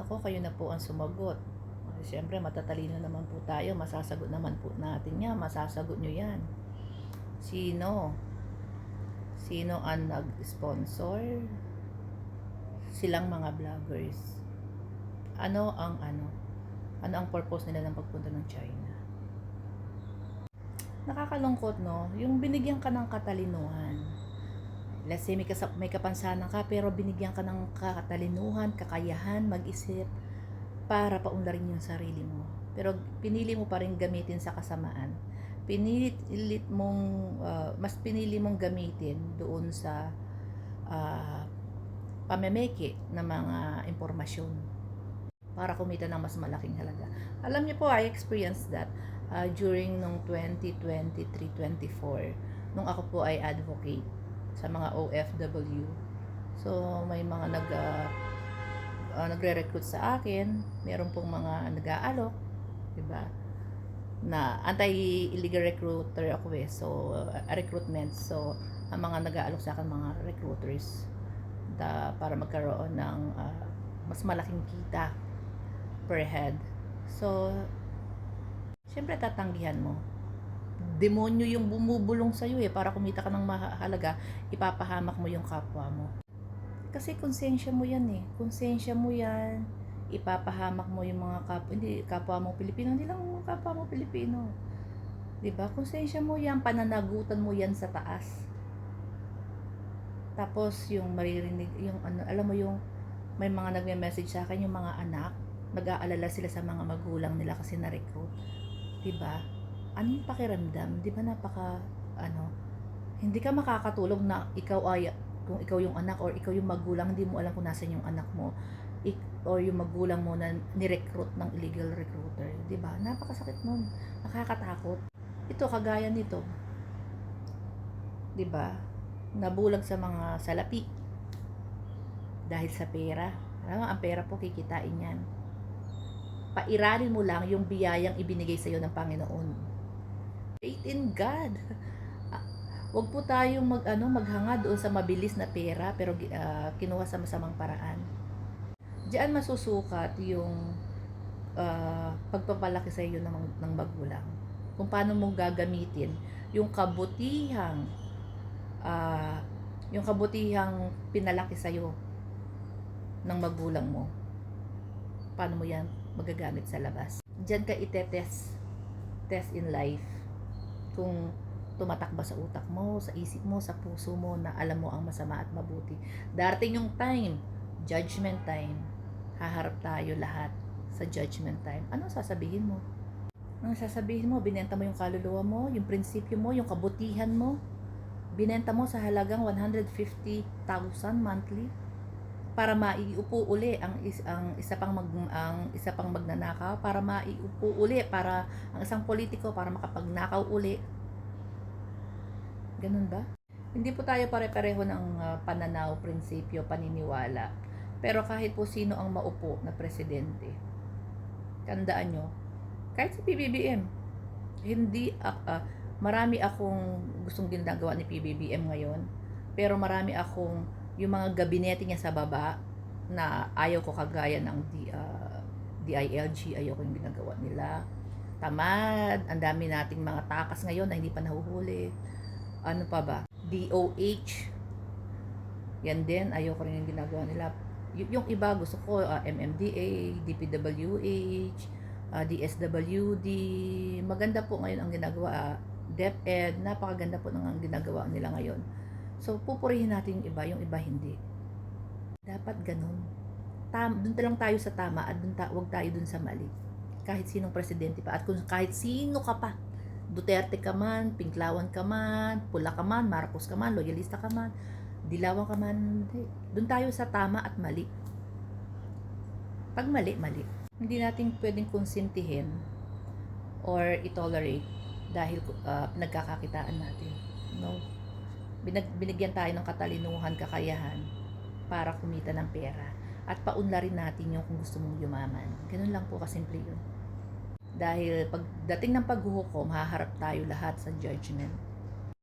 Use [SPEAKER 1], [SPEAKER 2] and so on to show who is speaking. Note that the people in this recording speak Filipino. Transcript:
[SPEAKER 1] Naku, kayo na po ang sumagot. Siyempre, matatalino naman po tayo. Masasagot naman po natin yan. Masasagot nyo yan. Sino? Sino ang nag-sponsor? Silang mga vloggers. Ano ang purpose nila ng pagpunta ng China? Nakakalungkot, no? Yung binigyan ka ng katalinuhan. Let's say may kapansanan ka, pero binigyan ka ng katalinuhan, kakayahan, mag-isip para paunlarin yung sarili mo. Pero pinili mo pa rin gamitin sa kasamaan. Mas pinili mong gamitin doon sa pamemeke ng mga impormasyon para kumita ng mas malaking halaga. Alam niyo po, I experienced that during nung 2023-24 nung ako po ay advocate sa mga OFW. So may mga nagre-recruit sa akin, meron pong mga nag-aalok, 'di ba? Na anti-illegal recruiter ako eh. So recruitment. So ang mga nag-aalok sa akin mga recruiters para magkaroon ng mas malaking kita per head. So syempre tatanggihan mo. Demonyo yung bumubulong sa'yo eh, para kumita ka ng mahalaga, ipapahamak mo yung kapwa mo. Kasi konsensya mo yan eh. Konsensya mo yan. Ipapahamak mo yung mga kapwa mo Pilipino. Hindi lang mga kapwa mo Pilipino. Diba? Konsensya mo yan. Pananagutan mo yan sa taas. Tapos yung maririnig, alam mo yung may mga nagme-message sa akin, yung mga anak, nag-aalala sila sa mga magulang nila kasi na-recruit. Diba? Ano yung pakiramdam? Diba hindi ka makakatulog na kung ikaw yung anak or ikaw yung magulang, hindi mo alam kung nasan yung anak mo or yung magulang mo na ni-recruit ng illegal recruiter. Diba? Napakasakit nun. Nakakatakot. Ito, kagaya nito. Diba? Nabulag sa mga salapi dahil sa pera. Alam mo, ang pera po kikitain yan. Pairalin mo lang yung biyayang ibinigay sa iyo ng Panginoon. Faith in God. Huwag po tayong maghanga doon sa mabilis na pera pero kinuha sa masamang paraan. Diyan masusukat yung pagpapalaki sa iyo ng magulang. Kung paano mo gagamitin yung kabutihang pinalaki sa iyo ng magulang mo. Paano mo yan magagamit sa labas? Diyan ka test in life kung tumatak ba sa utak mo, sa isip mo, sa puso mo na alam mo ang masama at mabuti. Darating yung time, judgment time. Haharap tayo lahat sa judgment time. Ano sasabihin mo? Ano sasabihin mo? Binenta mo yung kaluluwa mo, yung prinsipyo mo, yung kabutihan mo. Binenta mo sa halagang 150,000 monthly para maiupo uli ang isa pang magnanakaw, para maiupo uli para ang isang politiko para makapagnakaw uli. Ganun ba? Hindi po tayo pare-pareho ng pananaw, prinsipyo, paniniwala. Pero kahit po sino ang maupo na presidente, tandaan nyo, kahit si PBBM, marami akong gustong ginagawa ni PBBM ngayon, pero marami akong yung mga gabinete niya sa baba na ayaw ko, kagaya ng DILG, ayaw ko yung ginagawa nila. Tamad, ang dami nating mga takas ngayon na hindi pa nahuhuli. Ano pa ba? DOH, yan din, ayaw ko rin yung ginagawa nila. Yung iba gusto ko, MMDA, DPWH, DSWD, maganda po ngayon ang ginagawa. DepEd, napakaganda po ng ginagawa nila ngayon. So, pupurihin natin yung iba hindi. Dapat ganun. Doon lang tayo sa tama at wag tayo dun sa mali. Kahit sinong presidente pa at kahit sino ka pa. Duterte ka man, Pinklawan ka man, Pula ka man, Marcos ka man, loyalista ka man, Dilawan ka man, hindi. Doon tayo sa tama at mali. Pag mali, mali. Hindi natin pwedeng konsintihin or itolerate dahil nagkakakitaan natin. No? Binigyan tayo ng katalinuhan, kakayahan para kumita ng pera at paunlarin natin yung kung gusto mong yumaman. Ganun lang po kasimple yun. Dahil pagdating ng paghuhukom, haharap tayo lahat sa judgment.